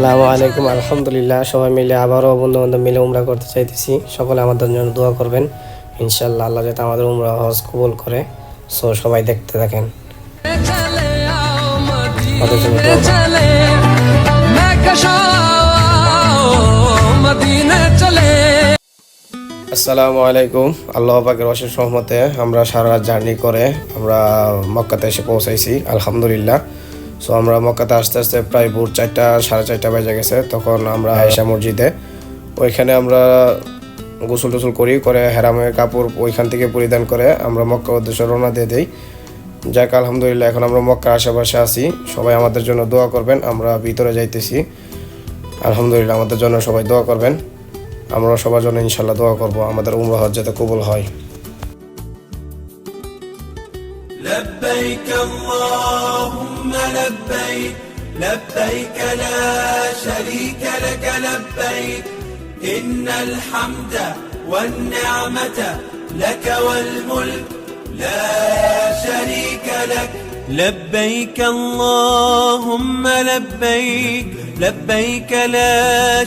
আসসালামু আলাইকুম। আলহামদুলিল্লাহ, সবাই মিলে আবারও বন্ধু বান্ধব মিলে উমরা করতে চাইতেছি। সকলে আমাদের জন্য দোয়া করবেন। ইনশাল্লাহ আল্লাহ যাতে আমাদের উমরা হজ কবুল করে। সো সবাই দেখতে থাকেন, আমাদের জন্য দোয়া করবেন। আসসালামু আলাইকুম। আল্লাহ পাকের অশেষ রহমতে আমরা সারা রাত জার্নি করে আমরা মক্কাতে এসে পৌঁছাইছি আলহামদুলিল্লাহ। সো আমরা মক্কাতে আস্তে আস্তে প্রায় ভোর 4টা সাড়ে 4টা বেজে গেছে। তখন আমরা আয়েশা মসজিদে ওইখানে আমরা গোসল টোসল করে হেরামের কাপড় ওইখান থেকে পরিধান করে আমরা মক্কার উদ্দেশ্যে রওনা দিয়ে দিই। যাক আলহামদুলিল্লাহ, এখন আমরা মক্কার আশেপাশে আছি। সবাই আমাদের জন্য দোয়া করবেন। আমরা ভিতরে যাইতেছি। আলহামদুলিল্লাহ, আমাদের জন্য সবাই দোয়া করবেন। আমরা সবার জন্য ইনশাল্লাহ দোয়া করব আমাদের উমরা হজ যাতে কবুল হয়। لبيك اللهم لبيك لبيك لا شريك لك لبيك إن الحمد والنعمة لك والملك لا شريك لك لبيك اللهم لبيك لبيك لا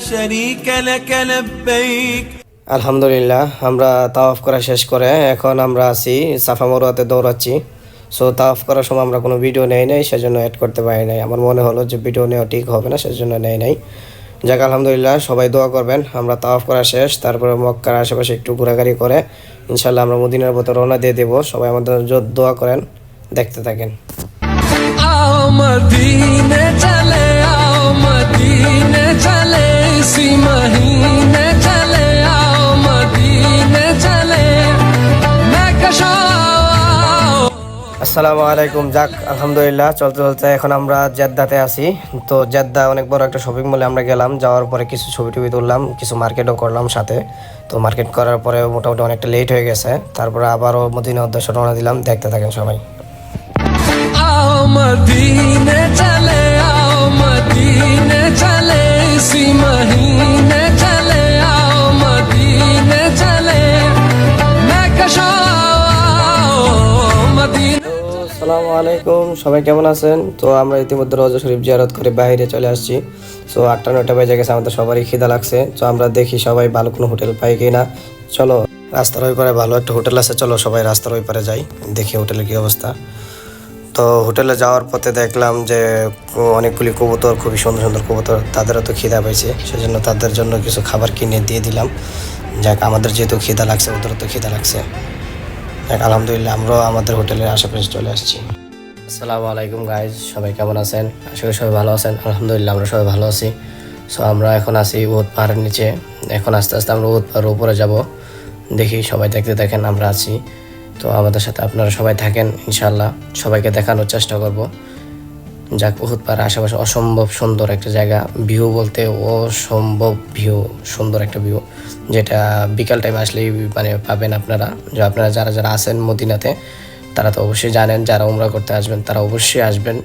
شريك لك لبيك। আলহামদুলিল্লাহ, আমরা তাওয়াফ করা শেষ করে এখন আমরা আছি সাফা মারওয়াতে দৌড়াচ্ছি। সো তাওয়াফ করার সময় আমরা কোনো ভিডিও নেই নাই, সেজন্য অ্যাড করতে পারি নাই। আমার মনে হলো যে ভিডিও নেওয়া ঠিক হবে না, সেজন্য নেই নাই। যাক আলহামদুলিল্লাহ, সবাই দোয়া করবেন। আমরা তাওয়াফ করা শেষ, তারপরে মক্কার আশেপাশে একটু ঘোরাঘুরি করে ইনশাল্লাহ আমরা মদিনার পথে রওনা দিয়ে দেবো। সবাই আমাদের দোয়া করেন, দেখতে থাকেন। मदीने चले आओ मदीने चले इसी महीने चले आओ मदीने चले मैं আসসালামু আলাইকুম। যাক আলহামদুলিল্লাহ, চলতে চলতে এখন আমরা জেদ্দাতে আছি। তো জেদ্দা অনেক বড় একটা শপিং মলে আমরা গেলাম। যাওয়ার পরে কিছু ছবি টবি তুললাম, কিছু মার্কেটও করলাম সাথে। তো মার্কেট করার পরে মোটামুটি অনেকটা লেট হয়ে গেছে। তারপরে আবারও মদিনার উদ্দেশ্যে রওনা দিলাম। দেখতে থাকেন সবাই। मदीने चले आओ मदीने चले इसी महीने चले आओ मदीने चले मैं मदीने। আসসালামু আলাইকুম, সবাই কেমন আছেন? তো আমরা ইতিমধ্যে রওজা শরীফ জিয়ারত করে বাইরে চলে আসছি। সো 8টা 9টা বেজে গেছে, আমাদের সবারই খিদা লাগছে। তো আমরা দেখি সবাই ভালো কোনো হোটেল পাই কিনা। চলো, রাস্তার ওই পারে ভালো একটা হোটেল আছে, চলো সবাই রাস্তার ওই পারে যাই, দেখি হোটেলের কী অবস্থা। তো হোটেলে যাওয়ার পথে দেখলাম যে অনেকগুলি কবুতর, খুবই সুন্দর সুন্দর কবুতর। তাদেরও তো খিদা পাইছে, সেজন্য তাদের জন্য কিছু খাবার কিনে দিয়ে দিলাম। যাক, আমাদের যেহেতু খিদা লাগছে, ওদেরও তো খিদা লাগছে। যাক আলহামদুলিল্লাহ, আমরাও আমাদের হোটেলের আশেপাশে চলে আসছি। আসসালামু আলাইকুম গাইজ, সবাই কেমন আছেন? আশা করি সবাই ভালো আছেন। আলহামদুলিল্লাহ, আমরা সবাই ভালো আছি। সো আমরা এখন আছি উহুদ পাহাড়ের নিচে। এখন আস্তে আস্তে আমরা উহুদ পাহাড়ের উপরে যাব। দেখি সবাই দেখতে দেখেন আমরা আছি। তো আমাদের সাথে আপনারা সবাই থাকেন, ইনশাল্লাহ সবাইকে দেখানোর চেষ্টা করব। যাক, উহুদ পাহাড়ের আশেপাশে অসম্ভব সুন্দর একটা জায়গা। ভিউ বলতে অসম্ভব ভিউ, সুন্দর একটা ভিউ, যেটা বিকাল টাইম আসলেই মানে পাবেন আপনারা। যে আপনারা যারা যারা আছেন মদিনাতে তারা তো অবশ্যই জানেন, যারা উমরা করতে আসবেন তারা অবশ্যই আসবেন,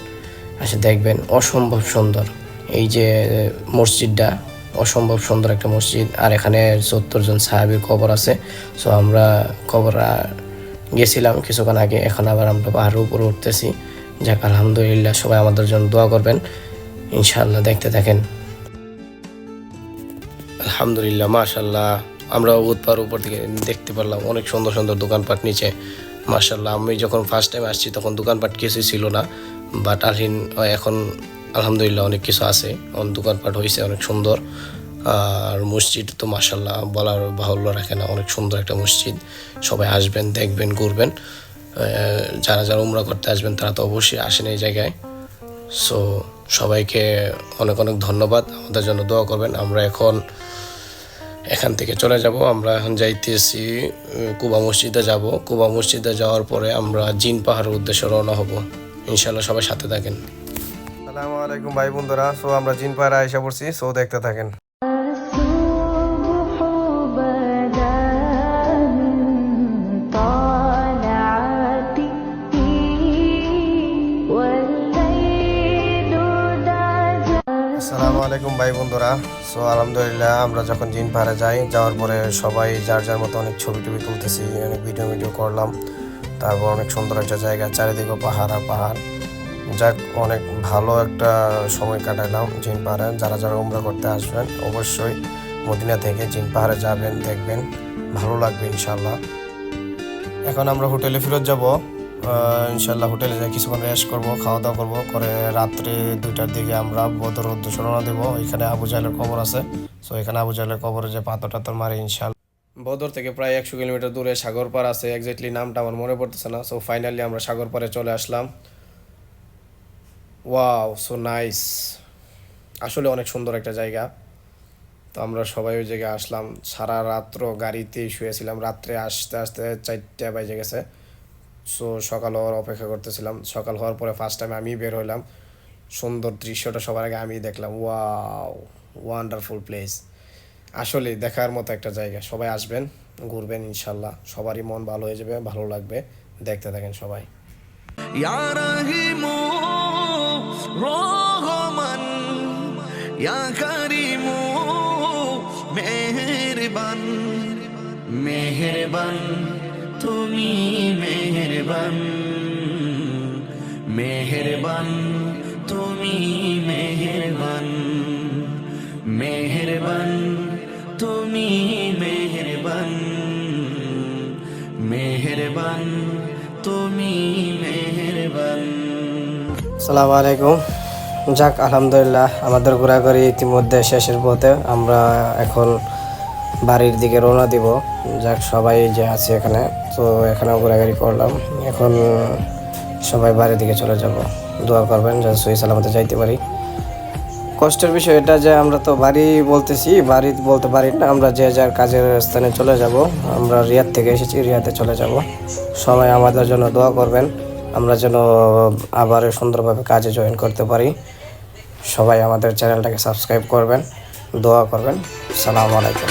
এসে দেখবেন। অসম্ভব সুন্দর এই যে মসজিদটা, অসম্ভব সুন্দর একটা মসজিদ। আর এখানে 70 জন সাহাবীর কবর আছে। সো আমরা কবর গেছিলাম কিছুক্ষণ আগে, এখন আবার আমরা পাহাড়ের উপরে উঠতেছি। যাক আলহামদুলিল্লাহ, সবাই আমাদের জন্য দোয়া করবেন, ইনশাআল্লাহ দেখতে থাকেন। আলহামদুলিল্লাহ, মাশাআল্লাহ, আমরা উহুদ পাহাড়ের উপর থেকে দেখতে পারলাম অনেক সুন্দর সুন্দর দোকানপাট নিচে। মাশাআল্লাহ, আমি যখন ফার্স্ট টাইম আসছি তখন দোকানপাট কিছুই ছিল না, বাট এখন আলহামদুলিল্লাহ অনেক কিছু আছে, অনেক দোকানপাট হয়েছে, অনেক সুন্দর। আর মসজিদ তো মাশাআল্লাহ বলার বাহুল্য রাখে না, অনেক সুন্দর একটা মসজিদ। সবাই আসবেন, দেখবেন, ঘুরবেন। যারা যারা উমরা করতে আসবেন তারা তো অবশ্যই আসেন এই জায়গায়। সো সবাইকে অনেক অনেক ধন্যবাদ, আমাদের জন্য দোয়া করবেন। আমরা এখন এখান থেকে চলে যাব। আমরা এখন যাইতেছি কুবা মসজিদে যাব। কুবা মসজিদে যাওয়ার পরে আমরা জিন পাহাড়ের উদ্দেশ্যে রওনা হব। ইনশাআল্লাহ সবাই সাথে থাকেন। আসসালামু আলাইকুম ভাই বন্ধুরা। সো আমরা জিন পাহাড়ে আইসা পড়ছি। সো দেখতে থাকেন। আসসালামু আলাইকুম ভাই বন্ধুরা। সো আলহামদুলিল্লাহ, আমরা যখন জিন পাহাড়ে যাওয়ার পরে সবাই যার যার মতো অনেক ছবি টবি তুলতেছি, অনেক ভিডিও করলাম। তারপর অনেক সুন্দর একটা জায়গা, চারিদিকে পাহাড় আর পাহাড়। যাক, অনেক ভালো একটা সময় কাটালাম জিন পাহাড়ে। যারা যারা উমরা করতে আসবেন অবশ্যই মদিনা থেকে জিন পাহাড়ে যাবেন, দেখবেন ভালো লাগবে ইনশাল্লাহ। এখন আমরা হোটেলে ফেরত যাব ইনশাল্লাহ। হোটেলে যাই কিছুক্ষণ রেস্ট করবো, খাওয়া দাওয়া করবো, করে রাত্রে 2টার দিকে আমরা বদর উদ্দেশ্যে রওনা দেবো। এখানে আবু জাহেলের কবর আছে, সো এখানে আবু জাহেলের কবরে যে পাথর টাথর মারে ইনশাল্লাহ। বদর থেকে প্রায় 100 কিলোমিটার দূরে সাগর পাড় আছে, এক্স্যাক্টলি নামটা আমার মনে পড়তেছে না। সো ফাইনালি আমরা সাগর পাড়ে চলে আসলাম। ওয়াও, সো নাইস, আসলে অনেক সুন্দর একটা জায়গা। তো আমরা সবাই ওই জায়গায় আসলাম, সারা রাত্র গাড়িতেই শুয়েছিলাম। রাত্রে আসতে আসতে 4টা বেজে গেছে। সো সকাল হওয়ার অপেক্ষা করতেছিলাম। সকাল হওয়ার পরে ফার্স্ট টাইম আমি বের হইলাম। সুন্দর দৃশ্যটা সবার আগে আমি দেখলাম। ওয়াও, ওয়ান্ডারফুল প্লেস, আসলে দেখার মতো একটা জায়গা। সবাই আসবেন, ঘুরবেন ইনশাল্লাহ, সবারই মন ভালো হয়ে যাবে, ভালো লাগবে। দেখতে থাকেন সবাই। या रहीमो रहमान या करीमो मेहरबान मेहरबान তুমি মেহেরবান মেহেরবান তুমি মেহেরবান মেহেরবান তুমি মেহেরবান মেহেরবান তুমি মেহেরবান। আসসালামু আলাইকুম। যাক, আলহামদুলিল্লাহ আমাদের ঘোরাঘুরি ইতিমধ্যে শেষের পথে। আমরা এখন বাড়ির দিকে রওনা দিব। যাক, সবাই যে আছে এখানে, তো এখানেও ঘোরাঘুরি করলাম। এখন সবাই বাড়ির দিকে চলে যাব। দোয়া করবেন যেন সহি সালামতে যাইতে পারি। কষ্টের বিষয় এটা যে আমরা তো বাড়ি বলতেছি, বাড়ি বলতে পারি না। আমরা যে যার কাজের স্থানে চলে যাব। আমরা রিয়াদ থেকে এসেছি, রিয়াদে চলে যাব। সবাই আমাদের জন্য দোয়া করবেন, আমরা যেন আবার সুন্দরভাবে কাজে জয়েন করতে পারি। সবাই আমাদের চ্যানেলটাকে সাবস্ক্রাইব করবেন, দোয়া করবেন। আসসালামু আলাইকুম।